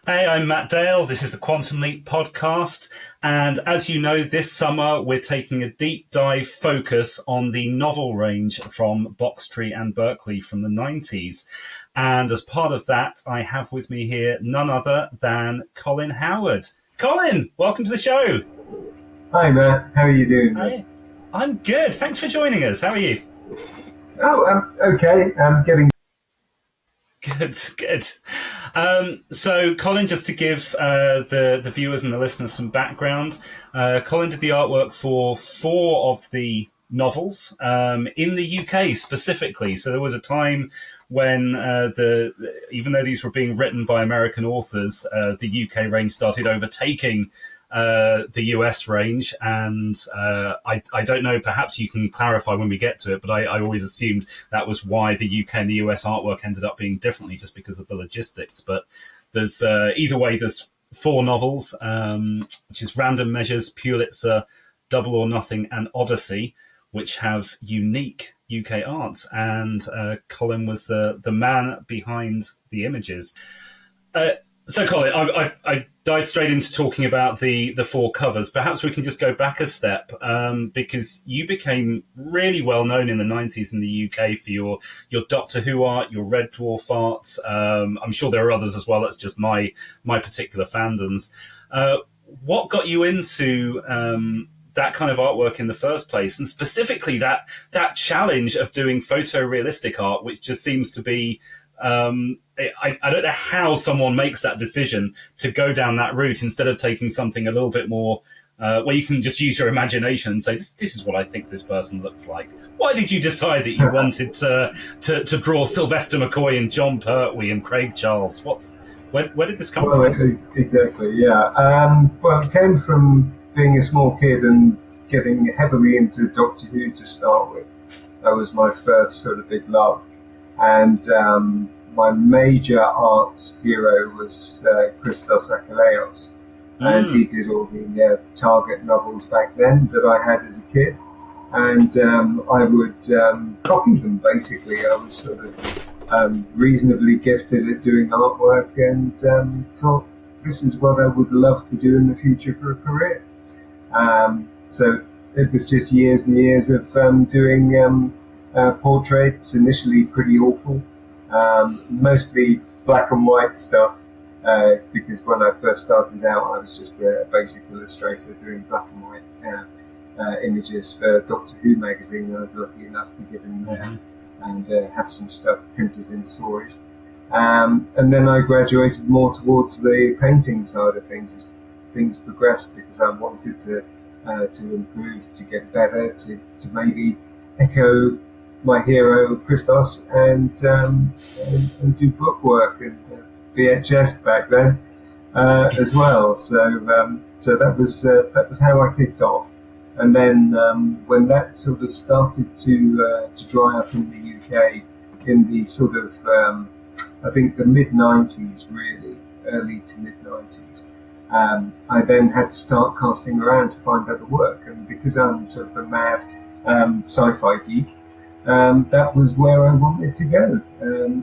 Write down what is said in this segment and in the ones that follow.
Hey, I'm Matt Dale. This is the Quantum Leap podcast. And as you know, this summer we're taking a deep dive focus on the novel range from Box Tree and Berkeley from the 90s. And as part of that, I have with me here none other than Colin Howard. Colin, welcome to the show. Hi, Matt. How are you doing? Hi. I'm good. Thanks for joining us. How are you? Oh, okay. I'm getting... Good. So, Colin, just to give the viewers and the listeners some background, Colin did the artwork for 4 of the novels in the UK specifically. So there was a time when even though these were being written by American authors, the UK range started overtaking the US range, and I don't know, perhaps you can clarify when we get to it, but I always assumed that was why the UK and the US artwork ended up being differently, just because of the logistics. But there's either way, there's 4 novels, which is Random Measures, Pulitzer, Double or Nothing, and Odyssey, which have unique UK art, and Colin was the man behind the images. So, Colin, I dived straight into talking about the 4 covers. Perhaps we can just go back a step, because you became really well known in the 90s in the UK for your Doctor Who art, your Red Dwarf art. I'm sure there are others as well. That's just my particular fandoms. What got you into that kind of artwork in the first place, and specifically that challenge of doing photorealistic art, which just seems to be... I don't know how someone makes that decision to go down that route instead of taking something a little bit more where you can just use your imagination and say, this is what I think this person looks like. Why did you decide that you wanted to draw Sylvester McCoy and John Pertwee and Craig Charles? Where did this come from? Exactly, yeah. Well, it came from being a small kid and getting heavily into Doctor Who to start with. That was my first sort of big love. And my major art hero was Christos Achilleos, and he did all the Target novels back then that I had as a kid, and I would copy them. Basically, I was sort of reasonably gifted at doing artwork, and thought this is what I would love to do in the future for a career. So it was just years and years of doing portraits, initially pretty awful, mostly black and white stuff, because when I first started out I was just a basic illustrator doing black and white images for Doctor Who magazine. I was lucky enough to get in there and have some stuff printed in stories. And then I graduated more towards the painting side of things as things progressed, because I wanted to improve, to get better, to maybe echo my hero Christos and do bookwork and VHS back then as well. So that was how I kicked off. And then when that sort of started to dry up in the UK in the sort of I think the mid-90s, really early to mid-90s, I then had to start casting around to find other work. And because I'm sort of a mad sci-fi geek, that was where I wanted to go.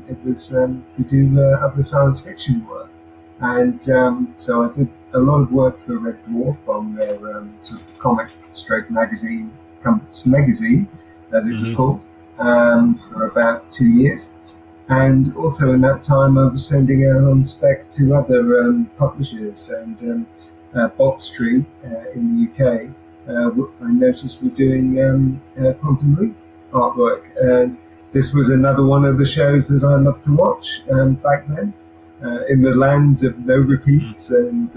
It was to do other science fiction work. And so I did a lot of work for Red Dwarf on their sort of comic stroke magazine, Compass Magazine, as it was called, for about 2 years. And also in that time I was sending out on spec to other publishers, and Box Tree in the UK, I noticed were doing Quantum Leap artwork, and this was another one of the shows that I loved to watch back then, in the lands of no repeats and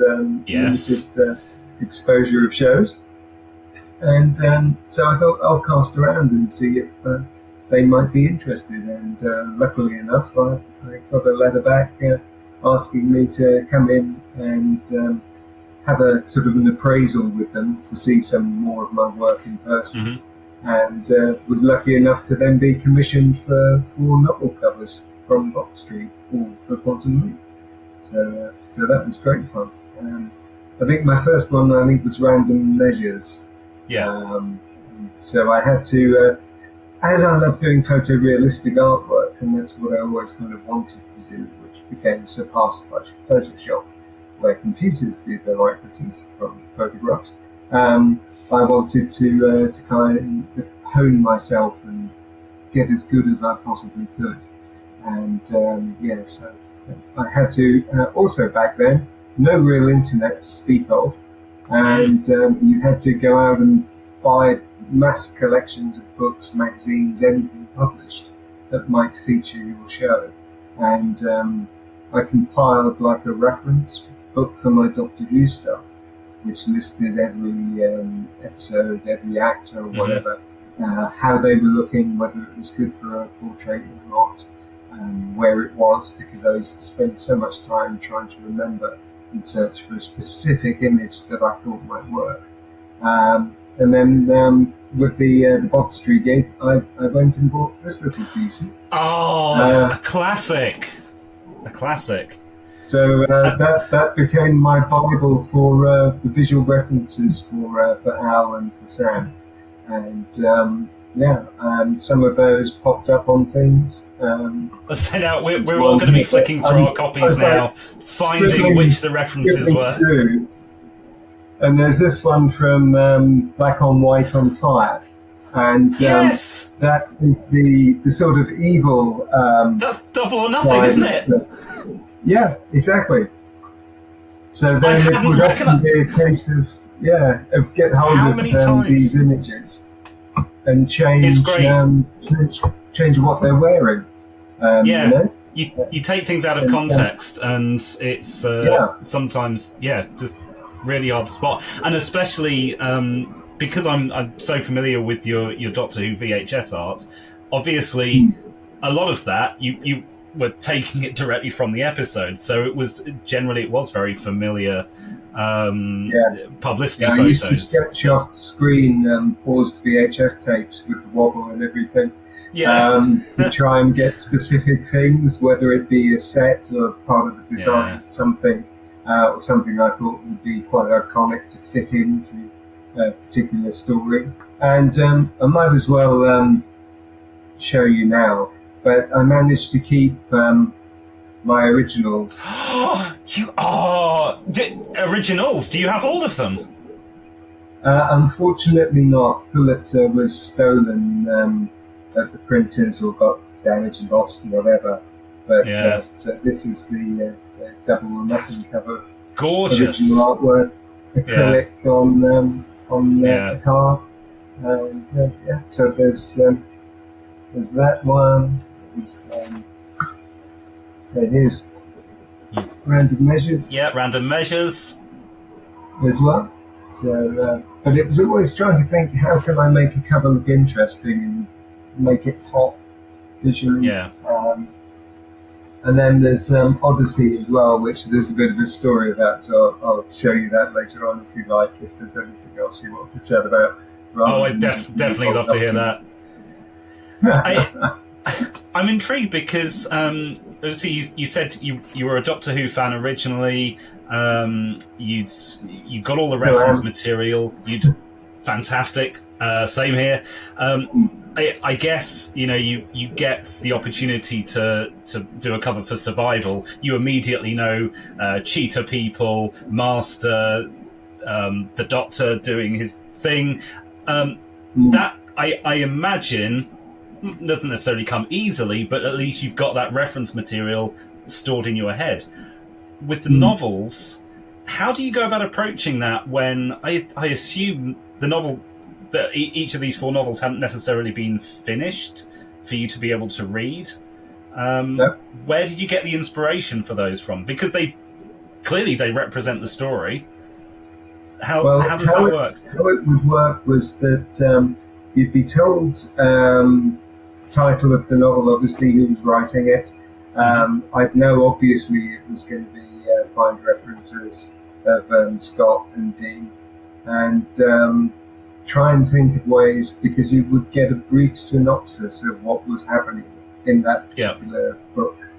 limited exposure of shows. And so I thought I'll cast around and see if they might be interested, and luckily enough I got a letter back asking me to come in and have a sort of an appraisal with them to see some more of my work in person. And was lucky enough to then be commissioned for 4 novel covers from Box Street for Quantum Leap. So that was great fun. I think my first one was Random Measures. So I had to, as I love doing photorealistic artwork, and that's what I always kind of wanted to do, which became surpassed by Photoshop. where computers did the likenesses from photographs. I wanted to kind of hone myself and get as good as I possibly could. And so I had to, also back then, no real internet to speak of. And you had to go out and buy mass collections of books, magazines, anything published that might feature your show. And I compiled like a reference book for my Doctor Who stuff, which listed every episode, every actor or whatever, how they were looking, whether it was good for a portrait or not, where it was, because I used to spend so much time trying to remember and search for a specific image that I thought might work. And then with the Bob Street gig, I went and bought this little beauty. Oh, a classic. A classic. So that became my Bible for the visual references for Al and for Sam. And some of those popped up on things. So now we're all going to be flicking through our copies now, finding which the references were. Through. And there's this one from Black on White on Fire. And yes! That is the sort of evil... that's Double or Nothing, isn't it? Yeah, exactly. So then it would often be a case of get hold of these images and change what they're wearing. You take things out of context, and it's sometimes just really hard to spot, and especially because I'm so familiar with your Doctor Who VHS art. Obviously, a lot of that you were taking it directly from the episode, so it was very familiar publicity photos. I used to sketch off screen paused VHS tapes with the wobble and everything. To try and get specific things, whether it be a set or part of the design, something or something I thought would be quite iconic to fit into a particular story. And I might as well show you now, but I managed to keep my originals. Originals? Do you have all of them? Unfortunately not. Pulitzer was stolen at the printers or got damaged and lost and whatever. But so this is the Double or Nothing cover. Gorgeous. Original artwork, acrylic on the card. And so there's that one. So here's Random Measures. Yeah, Random Measures. As well. So, but it was always trying to think, how can I make a cover look interesting and make it pop visually. And then there's Odyssey as well, which there's a bit of a story about, so I'll show you that later on if you like, if there's anything else you want to chat about. I'd definitely love to hear that. I'm intrigued because obviously you said you were a Doctor Who fan originally. You got all the reference material. Fantastic. Same here. I guess you get the opportunity to do a cover for Survival. You immediately know Cheetah People, Master, the Doctor doing his thing. That I imagine doesn't necessarily come easily, but at least you've got that reference material stored in your head. With the novels, how do you go about approaching that when I assume the novel, that each of these 4 novels hadn't necessarily been finished for you to be able to read? Where did you get the inspiration for those from? Because they represent the story. How does that work? How it would work was that you'd be told the title of the novel, obviously who was writing it. I'd know obviously it was going to be find references of Scott and Dean, and try and think of ways, because you would get a brief synopsis of what was happening in that particular book.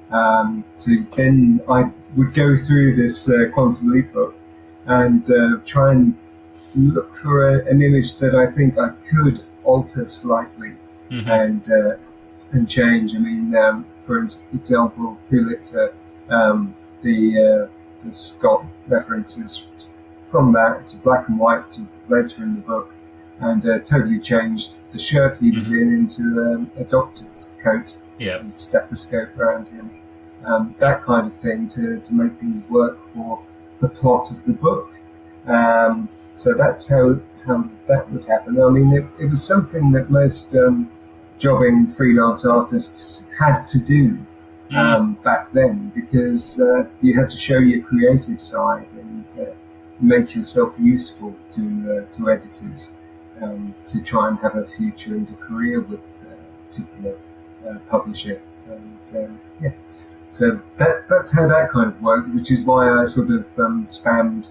So then I would go through this Quantum Leap book and try and look for an image that I think I could alter slightly and change. I mean, for example, Pulitzer, the has got references from that. It's a black and white later in the book, and totally changed the shirt he was in into a doctor's coat and stethoscope around him. That kind of thing to make things work for the plot of the book. So that's how that would happen. I mean, it was something that most jobbing freelance artists had to do back then, because you had to show your creative side and make yourself useful to editors to try and have a future and a career with a particular publisher. And so that's how that kind of worked, which is why I sort of spammed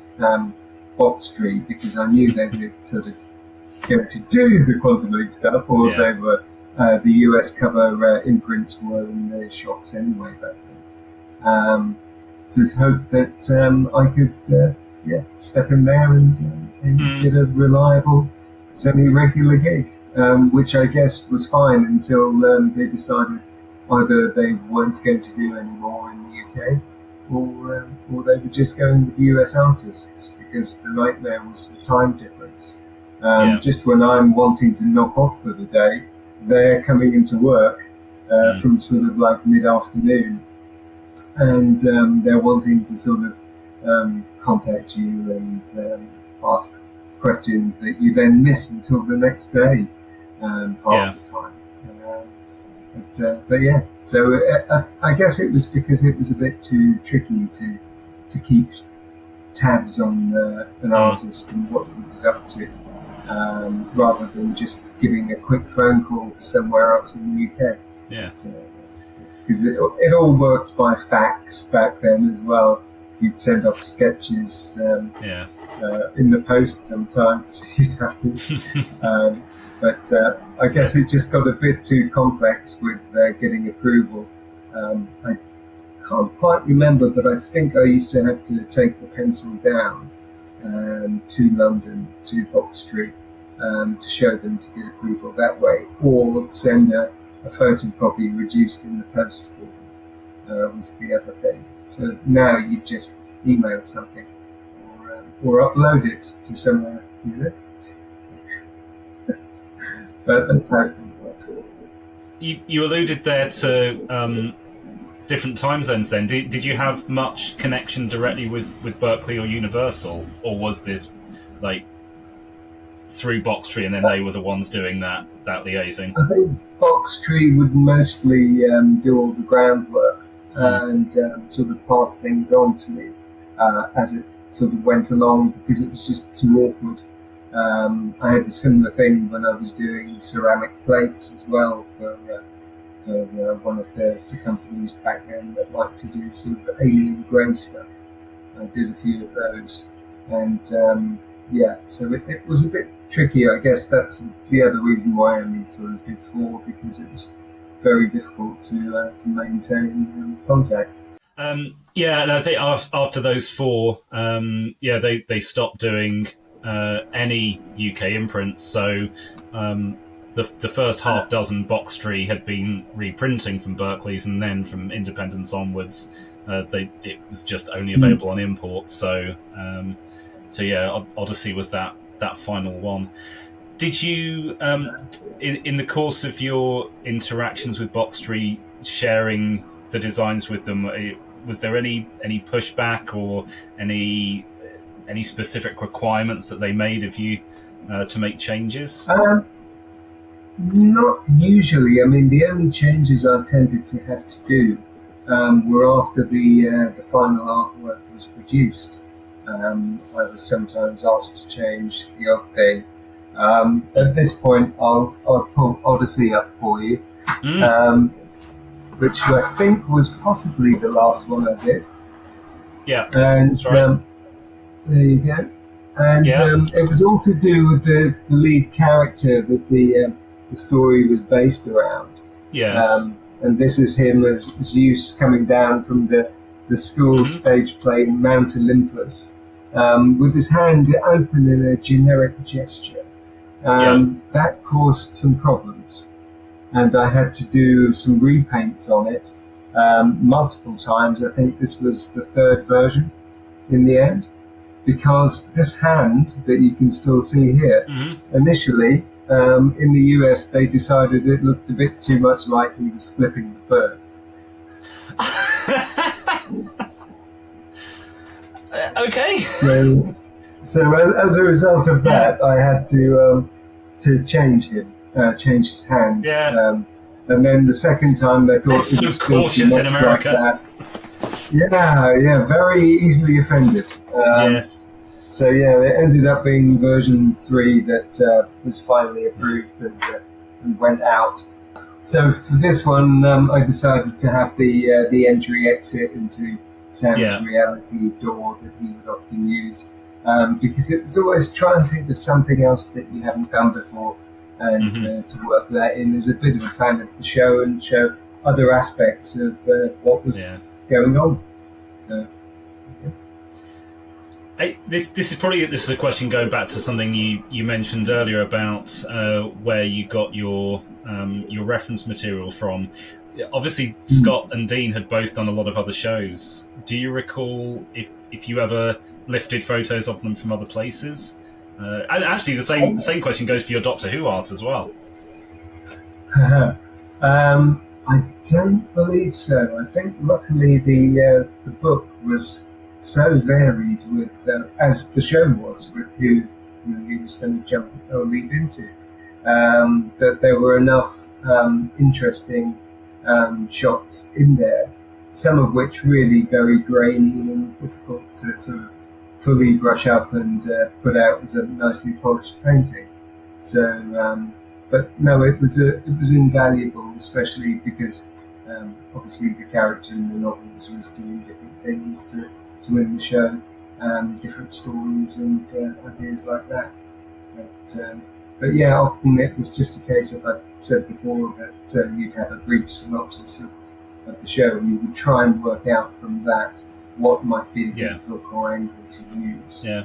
Box Tree, because I knew they were sort of going to do the Quantum Leap stuff, or they were the US cover imprints were in the shops anyway back then. Just hope that I could step in there and get a reliable semi-regular gig, which I guess was fine until they decided either they weren't going to do any more in the UK, or they were just going with US artists, because the nightmare was the time difference. Just when I'm wanting to knock off for the day, they're coming into work from sort of like mid-afternoon, and they're wanting to sort of contact you and ask questions that you then miss until the next day half the time. But yeah, so I guess it was because it was a bit too tricky to keep tabs on an artist and what he was up to, rather than just giving a quick phone call to somewhere else in the UK. Yeah. Because it all worked by fax back then as well. You'd send off sketches in the post sometimes. You'd have to. But I guess it just got a bit too complex with getting approval. I can't quite remember, but I think I used to have to take the pencil down to London, to Box Tree, to show them to get approval that way, or send a photocopy reduced in the post for them, was the other thing. So now you just email something or upload it to somewhere, But that's how it works. You alluded there to different time zones then. Did you have much connection directly with Berkeley or Universal, or was this like through Box Tree and then they were the ones doing that liaising? I think Box Tree would mostly do all the groundwork and sort of pass things on to me as it sort of went along, because it was just too awkward. I had a similar thing when I was doing ceramic plates as well for one of the companies back then that liked to do sort of alien grey stuff. I did a few of those, and so it was a bit tricky. I guess that's the other reason why I only sort of did 4, because it was very difficult to maintain contact. And I think after those 4, they stopped doing any UK imprints. So the first half dozen Box Tree had been reprinting from Berkeley's, and then from Independence onwards, it was just only available on imports. So Odyssey was that final one. Did you, in the course of your interactions with Box Tree, sharing the designs with them, was there any pushback or any specific requirements that they made of you to make changes? Not usually. I mean, the only changes I tended to have to do were after the final artwork was produced. I was sometimes asked to change the odd thing. At this point, I'll pull Odyssey up for you, which I think was possibly the last one I did. Yeah, and that's right. There you go. And it was all to do with the lead character that the story was based around. Yes. And this is him as Zeus coming down from the school stage play Mount Olympus, with his hand open in a generic gesture. That caused some problems. And I had to do some repaints on it multiple times. I think this was the 3rd version. in the end, because this hand that you can still see here, initially in the US they decided it looked a bit too much like he was flipping the bird. Okay. So as a result of that, I had to change his hand. Yeah. And then the second time they thought it was so cautious in America. Like that. Yeah, very easily offended. Yes. So yeah, it ended up being version 3 that was finally approved and went out. So for this one, I decided to have the entry-exit into Sam's reality door that he would often use, because it was always trying to think of something else that you haven't done before, and to work that in as a bit of a fan of the show and show other aspects of what was going on. So. This is a question going back to something you mentioned earlier about where you got your reference material from. Obviously, Scott and Dean had both done a lot of other shows. Do you recall if you ever lifted photos of them from other places? And actually, the same question goes for your Doctor Who art as well. I don't believe so. I think luckily the book was so varied with, as the show was, with who he was going to jump or lead into, that there were enough interesting shots in there, some of which really very grainy and difficult to sort of fully brush up and put out as a nicely polished painting. So, but no, it was invaluable, especially because obviously the character in the novels was doing different things to in the show, different stories and ideas like that. But yeah, often it was just a case of, I said before, that you'd have a brief synopsis of the show, and you would try and work out from that what might be the book or angle to use. Yeah.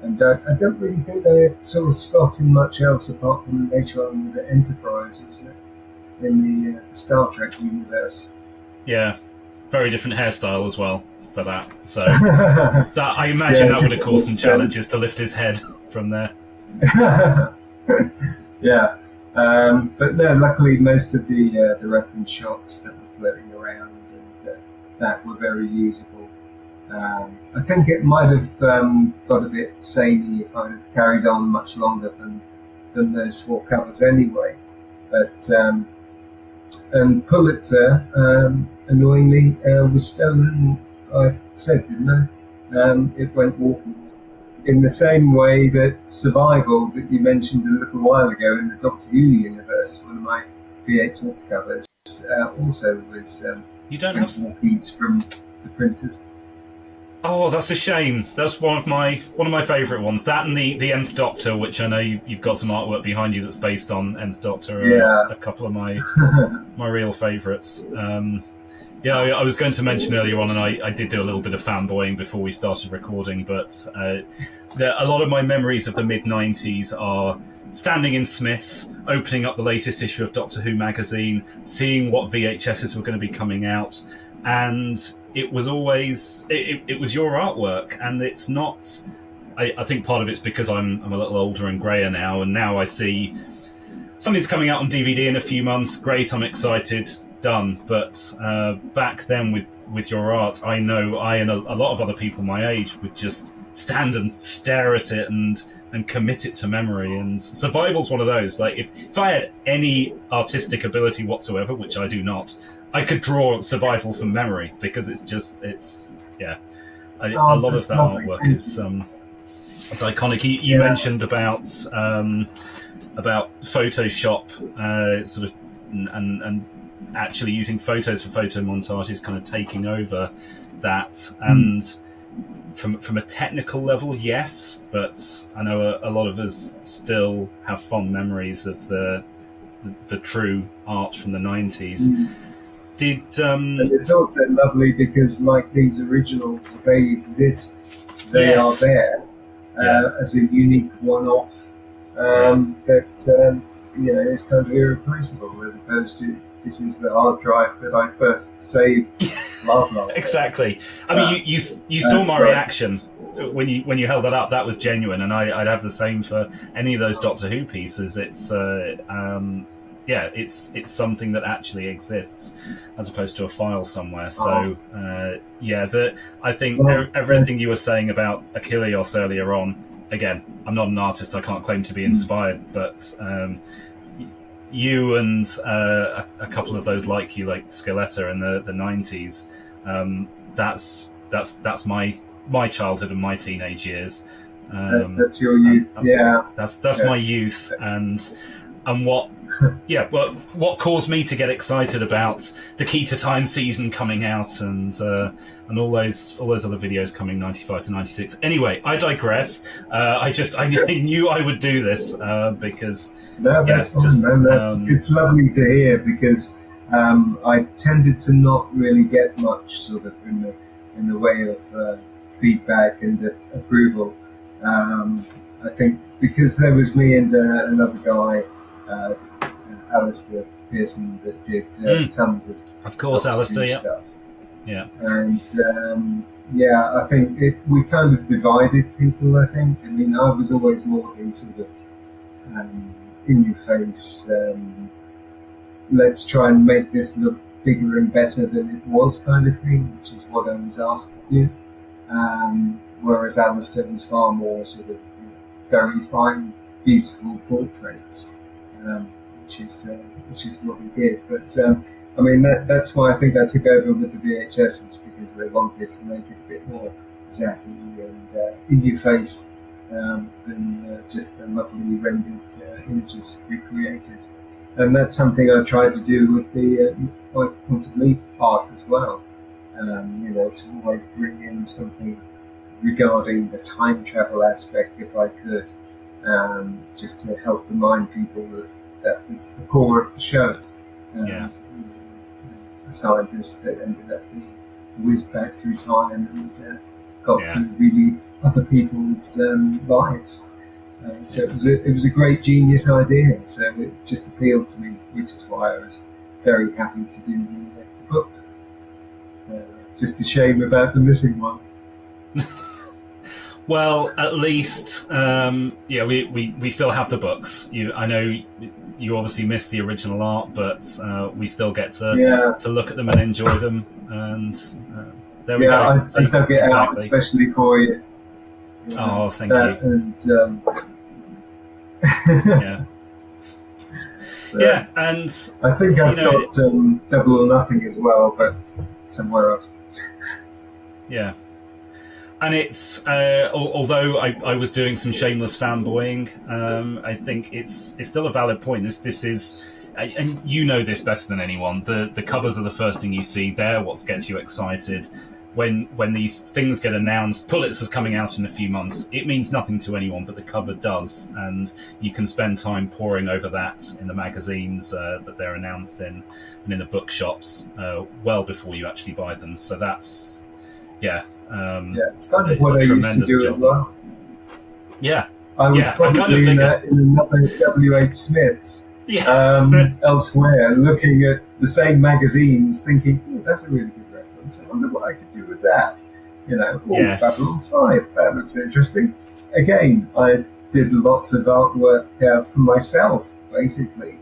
And I don't really think they sort of Scott in much else apart from later on was at Enterprise, wasn't it? In the Star Trek universe. Yeah. Very different hairstyle as well for that. So that I imagine that would have caused some challenges to lift his head from there. Yeah. But no, luckily most of the reference shots that were floating around and that were very usable. I think it might have got a bit samey if I'd have carried on much longer than those 4 covers anyway. But and Pulitzer, annoyingly, was stolen, I said, didn't I? It went Walkers. In the same way that Survival, that you mentioned a little while ago in the Doctor Who universe, one of my VHS covers, also was you don't have Walkies from the printers. Oh, that's a shame. That's one of my favourite ones. That and the Nth Doctor, which I know you've got some artwork behind you that's based on Nth Doctor. A couple of my real favourites. I was going to mention earlier on, and I did do a little bit of fanboying before we started recording, but a lot of my memories of the mid-90s are standing in Smith's, opening up the latest issue of Doctor Who magazine, seeing what VHSs were going to be coming out, and it was always it was your artwork, and it's not. I think part of it's because I'm a little older and greyer now, and now I see something's coming out on DVD in a few months. Great, I'm excited. Done. But back then with your art, I know I and a lot of other people my age would just stand and stare at it and commit it to memory. And Survival's one of those. Like if I had any artistic ability whatsoever, which I do not, I could draw Survival from memory because it's a lot of that artwork is it's iconic. You mentioned about Photoshop sort of and actually using photos for photo montages, kind of taking over that. And from a technical level, yes, but I know a lot of us still have fond memories of the true art from the 90s. And it's also lovely because, like these originals, they exist. They are there as a unique one-off that is kind of irreplaceable, as opposed to this is the hard drive that I first saved. Blah, blah. Exactly. I mean, you saw my reaction when you held that up. That was genuine, and I'd have the same for any of those Doctor Who pieces. It's it's something that actually exists as opposed to a file somewhere. So I think everything you were saying about Achilleos earlier on. Again, I'm not an artist. I can't claim to be inspired, but you and a couple of those like you, like Scaletta in the 90s. That's my childhood and my teenage years. That's your youth, That's my youth, and what what caused me to get excited about the Key to Time season coming out and all those other videos coming 95 to 96. Anyway, I digress. I knew I would do this because it's lovely to hear, because I tended to not really get much sort of in the way of feedback and approval. I think because there was me and another guy, Alistair Pearson, that did tons of course, Alistair, stuff. Yeah. And I think we kind of divided people. I think. I mean, I was always more the sort of in your face. Let's try and make this look bigger and better than it was, kind of thing, which is what I was asked to do. Whereas Alistair was far more sort of very fine, beautiful portraits, which is what we did. But I mean, that's why I think I took over with the VHSs, because they wanted to make it a bit more zappy and in your face than just the lovely rendered images recreated. And that's something I tried to do with the quantum leap art as well. To always bring in something regarding the time travel aspect, if I could, just to help remind people that was the core of the show. A scientist that ended up being whizzed back through time and got to relive other people's lives. So it was a great genius idea. So it just appealed to me, which is why I was very happy to do the books. So just a shame about the missing one. Well, at least, we still have the books. I know you obviously missed the original art, but we still get to look at them and enjoy them. And there we go. I dug it out especially for you. Oh, thank you. And and I think I've got Double or Nothing as well, but somewhere else. Yeah. And it's although I was doing some shameless fanboying, I think it's still a valid point. This is, and you know this better than anyone. The covers are the first thing you see. They're what gets you excited. When these things get announced, Pulitzer's coming out in a few months. It means nothing to anyone, but the cover does, and you can spend time poring over that in the magazines that they're announced in, and in the bookshops well before you actually buy them. So that's it's kind of what I used to do as well. Yeah, I was probably in another W.H. Smith's elsewhere, looking at the same magazines, thinking, that's a really good reference. I wonder what I could do with that. Babylon 5, that looks interesting. Again, I did lots of artwork for myself, basically,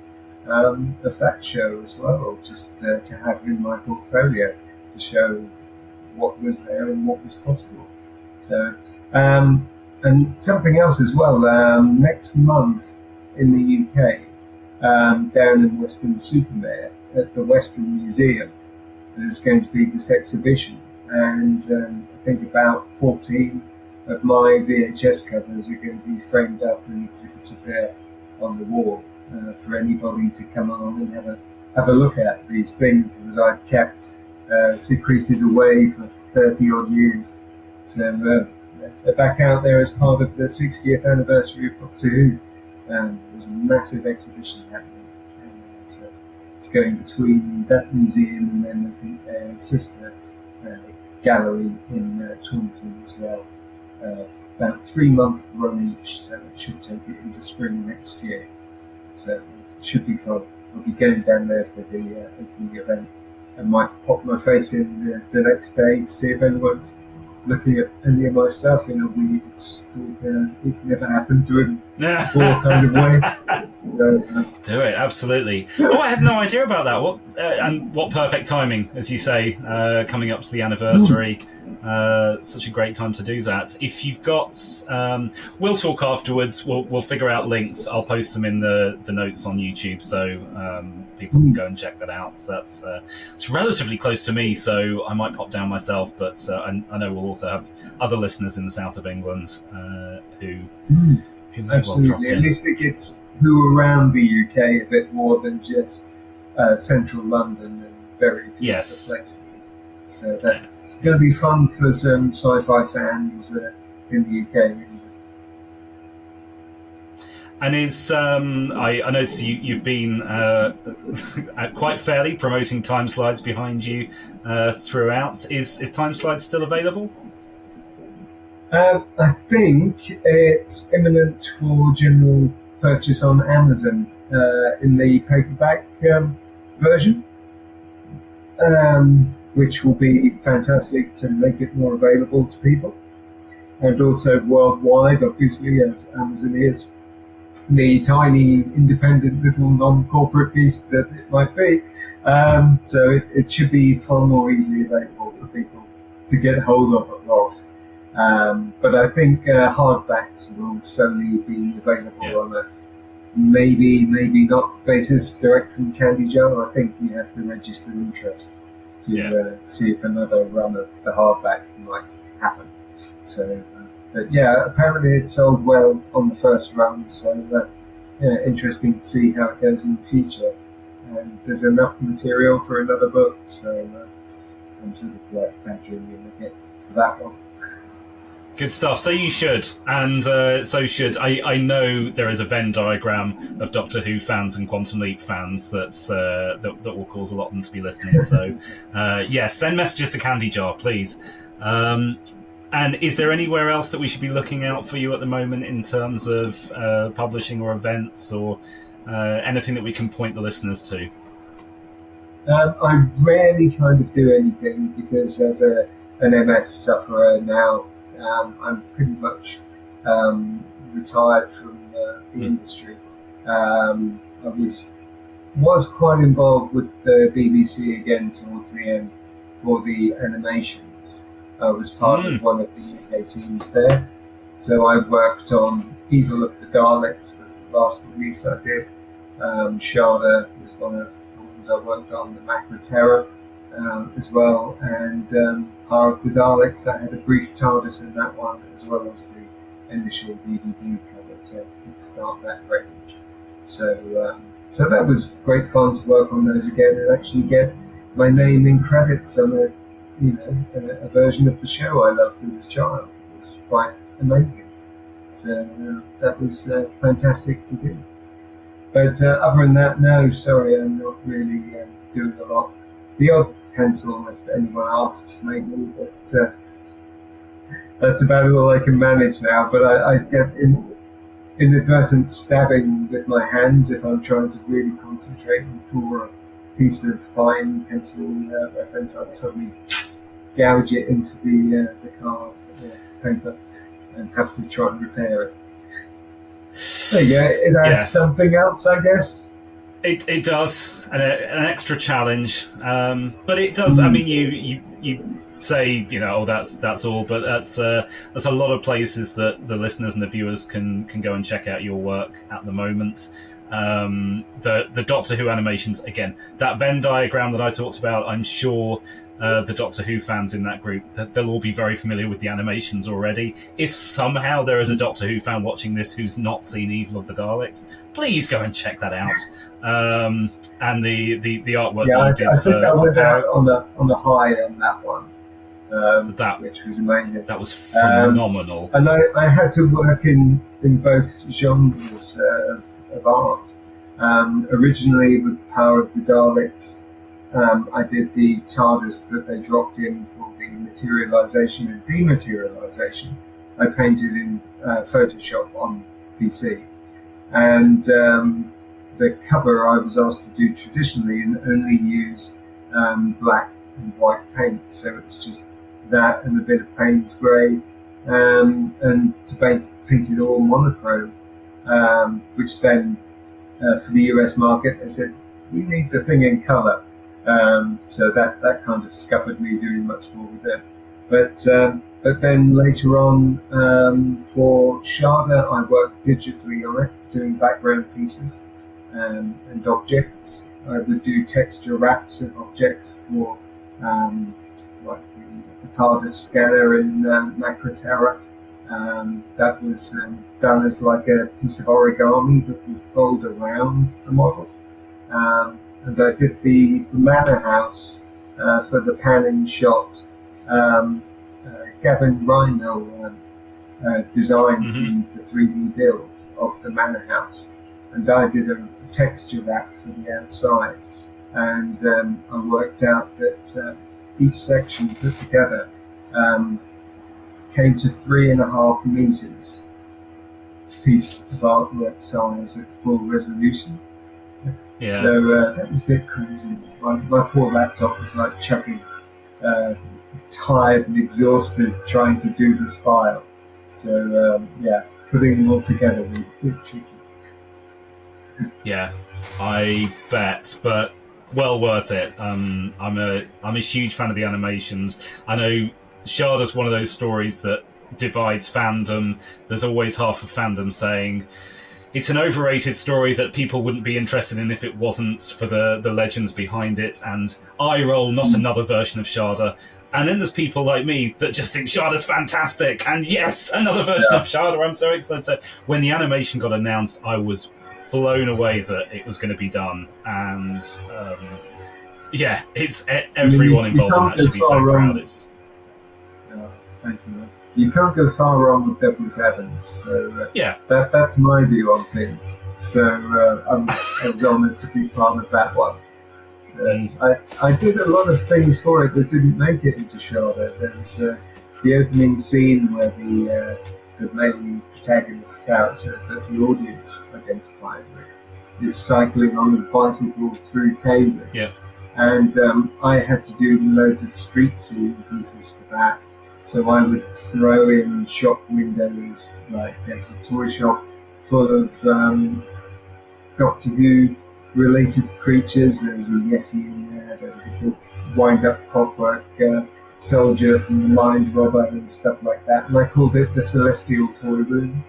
of that show as well, just to have in my portfolio to show what was there and what was possible. So, and something else as well. Next month in the UK, down in Weston-super-Mare at the Western Museum, there's going to be this exhibition, and I think about 14 of my VHS covers are going to be framed up and exhibited there on the wall for anybody to come along and have a look at these things that I've kept secreted away for 30 odd years. So they're back out there as part of the 60th anniversary of Doctor Who. There's a massive exhibition happening. So it's going between that museum and then I think their sister gallery in Taunton as well. About 3-month run each, so it should take it into spring next year. So it should be fun. I'll be getting down there for the opening event. I might pop my face in the next day to see if anyone's looking at any of my stuff in a weird, it's never happened to him before kind of way. So, do it, absolutely. Oh, I had no idea about that. And what perfect timing, as you say, coming up to the anniversary. Such a great time to do that. If you've got, we'll talk afterwards. We'll figure out links. I'll post them in the notes on YouTube, so people can go and check that out. So that's it's relatively close to me, so I might pop down myself. But I know we'll also have other listeners in the south of England who may absolutely. well drop in. At least it gets who around the UK a bit more than just central London and very few other places. So that's going to be fun for some sci-fi fans in the UK. And is I noticed you've been quite fairly promoting Time Slides behind you throughout. Is Time Slides still available? I think it's imminent for general purchase on Amazon in the paperback version. Which will be fantastic to make it more available to people. And also worldwide, obviously, as Amazon is the tiny, independent, little non-corporate beast that it might be. So it should be far more easily available for people to get hold of at last. But I think hardbacks will slowly be available on a maybe not basis direct from Candy Jar. I think you have to register interest to see if another run of the hardback might happen. So, but yeah, apparently it sold well on the first run, so interesting to see how it goes in the future. And there's enough material for another book, so I'm sort of like badgering in a bit for that one. Good stuff. So you should, and so should I know there is a Venn diagram of Doctor Who fans and Quantum Leap fans that will cause a lot of them to be listening. So send messages to Candy Jar, please. And is there anywhere else that we should be looking out for you at the moment in terms of publishing or events or anything that we can point the listeners to? I rarely kind of do anything because as an MS sufferer now, I'm pretty much retired from the industry. I was quite involved with the BBC again towards the end for the animations. I was part of one of the UK teams there. So I worked on Evil of the Daleks was the last release I did. Shada was one of the ones I worked on, the Macra Terror as well, and Power of the Daleks. I had a brief TARDIS in that one, as well as the initial DVD cover to kickstart that range. So that was great fun to work on those again and actually get my name in credits on a version of the show I loved as a child. It was quite amazing. So that was fantastic to do. But other than that, no, sorry, I'm not really doing a lot. The odd pencil, if anyone asks, maybe, but that's about all I can manage now. But I get inadvertent stabbing with my hands if I'm trying to really concentrate and draw a piece of fine pencil reference. I'd suddenly gouge it into the card paper and have to try and repair it. There you go. It adds something else, I guess. It does, an extra challenge, but it does. I mean, you say that's all, but that's a lot of places that the listeners and the viewers can go and check out your work at the moment. The Doctor Who animations, again, that Venn diagram that I talked about, I'm sure the Doctor Who fans in that group, they'll all be very familiar with the animations already. If somehow there is a Doctor Who fan watching this who's not seen Evil of the Daleks, please go and check that out. And the artwork that you did I think I went out Power, on the high on that one, which was amazing. that was phenomenal. And I had to work in both genres of art. Originally with Power of the Daleks, I did the TARDIS that they dropped in for the materialization and dematerialization. I painted in Photoshop on PC. And the cover I was asked to do traditionally and only use black and white paint. So it was just that and a bit of Payne's grey, and to paint it all monochrome, which then for the US market they said we need the thing in colour. So that kind of scuppered me doing much more with it. But then later on, for Sharda, I worked digitally on it, doing background pieces and objects. I would do texture wraps of objects for like the TARDIS scanner in Macroterra. That was done as like a piece of origami that would fold around the model. And I did the manor house for the pan-in shot. Gavin Reinel designed the 3D build of the manor house, and I did a texture wrap for the outside. And I worked out that each section put together came to 3.5 meters piece of artwork size at full resolution. Yeah. So that was a bit crazy. My poor laptop was like chucking, tired and exhausted trying to do this file. So putting them all together was a bit tricky. Yeah, I bet, but well worth it. I'm a huge fan of the animations. I know Sharda's one of those stories that divides fandom. There's always half of fandom saying it's an overrated story that people wouldn't be interested in if it wasn't for the legends behind it, and eye roll, not another version of Sharda. And then there's people like me that just think Sharda's fantastic, and yes, another version of Sharda, I'm so excited. So when the animation got announced, I was blown away that it was going to be done. And it's everyone involved in that should be so proud. Thank you. You can't go far wrong with Douglas Adams. So that's my view on things. So I was honoured to be part of that one. So I did a lot of things for it that didn't make it into Sharda. There was the opening scene where the main protagonist character that the audience identified with is cycling on his bicycle through Cambridge. Yeah. And I had to do loads of street scene pieces for that. So I would throw in shop windows, like there's a toy shop full of Doctor Who related creatures. There was a Yeti in there, there was a big wind-up clockwork soldier from the Mind Robber and stuff like that. And I called it the Celestial Toy Room.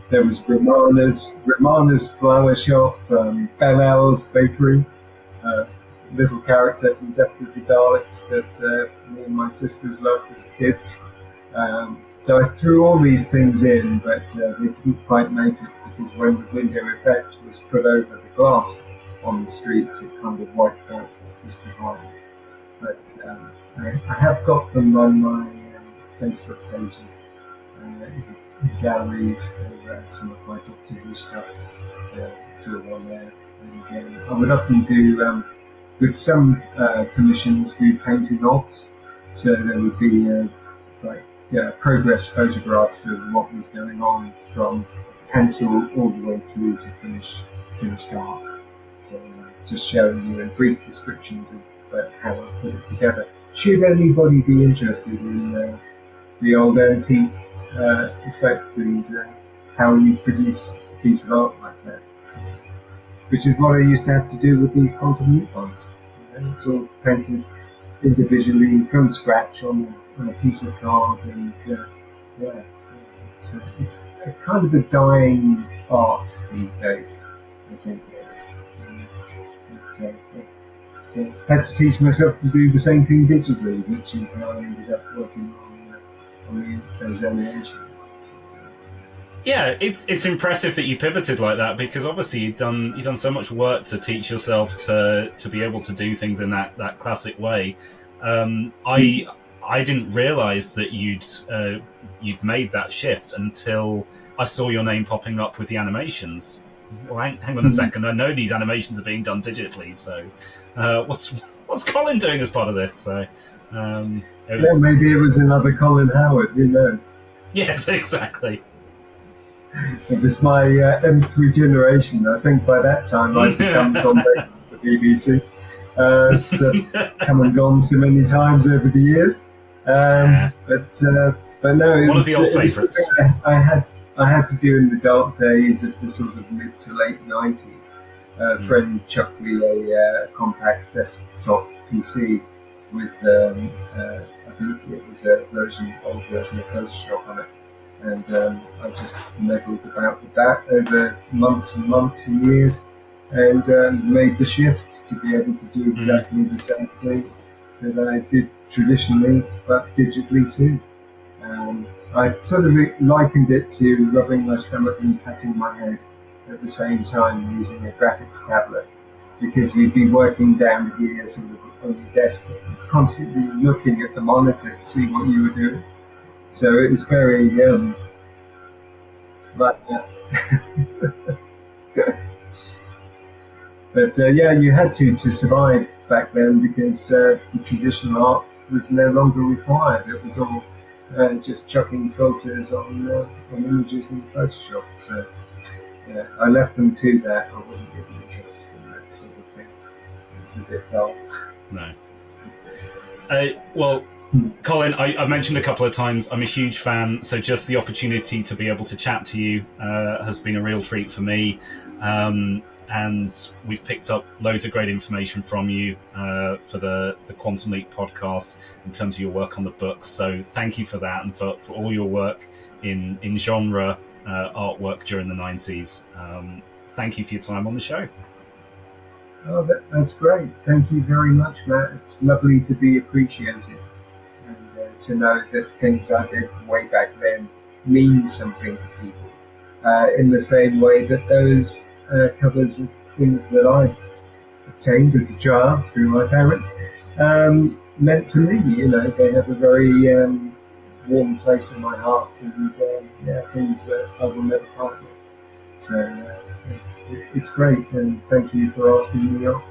There was Romana's flower shop, Bellel's bakery, little character from Death of the Daleks that me and my sisters loved as kids. So I threw all these things in, but they didn't quite make it, because when the window effect was put over the glass on the streets, it kind of wiped out what was behind. But I have got them on my Facebook pages, in galleries for some of my Doctor Who stuff. It's all on there. And I would often do, with some commissions, do painting offs. So there would be progress photographs of what was going on from pencil all the way through to finished art. So just showing you in brief descriptions of how I put it together. Should anybody be interested in the old antique effect and how you produce a piece of art like that? So, which is what I used to have to do with these quantum leap ones. It's all painted individually from scratch on a piece of card, and it's a kind of a dying art these days, I think. So I had to teach myself to do the same thing digitally, which is how I ended up working on those animations. So, yeah, it's impressive that you pivoted like that, because obviously you've done so much work to teach yourself to be able to do things in that classic way. I didn't realise that you'd made that shift until I saw your name popping up with the animations. Well, hang on a second. I know these animations are being done digitally, so what's Colin doing as part of this? So maybe it was another Colin Howard. Who knows? Yes, exactly. It was my M3 generation. I think by that time I'd become Tom Baker for the BBC. So come and gone so many times over the years. But no, one of the old favourites. I had to do in the dark days of the sort of mid to late 90s. A friend chucked me a compact desktop PC with I think it was a old version of Photoshop on it. And I just meddled about with that over months and months and years, and made the shift to be able to do exactly the same thing that I did traditionally, but digitally too. I sort of likened it to rubbing my stomach and patting my head at the same time using a graphics tablet, because you'd be working down here sort of on your desk, constantly looking at the monitor to see what you were doing. So it was very like that. But yeah, you had to survive back then, because the traditional art was no longer required. It was all just chucking filters on images in Photoshop. So yeah, I left them to that. I wasn't really interested in that sort of thing. It was a bit dull. No. Well, Colin, I've mentioned a couple of times I'm a huge fan, so just the opportunity to be able to chat to you has been a real treat for me. And we've picked up loads of great information from you for the Quantum Leap podcast in terms of your work on the books. So thank you for that, and for all your work in genre artwork during the 90s. Thank you for your time on the show. Oh, that's great. Thank you very much, Matt. It's lovely to be appreciated, and to know that things I did way back then mean something to people, in the same way that those covers of things that I obtained as a child through my parents meant to me. You know, they have a very warm place in my heart, and things that I will never part with. So it's great, and thank you for asking me on.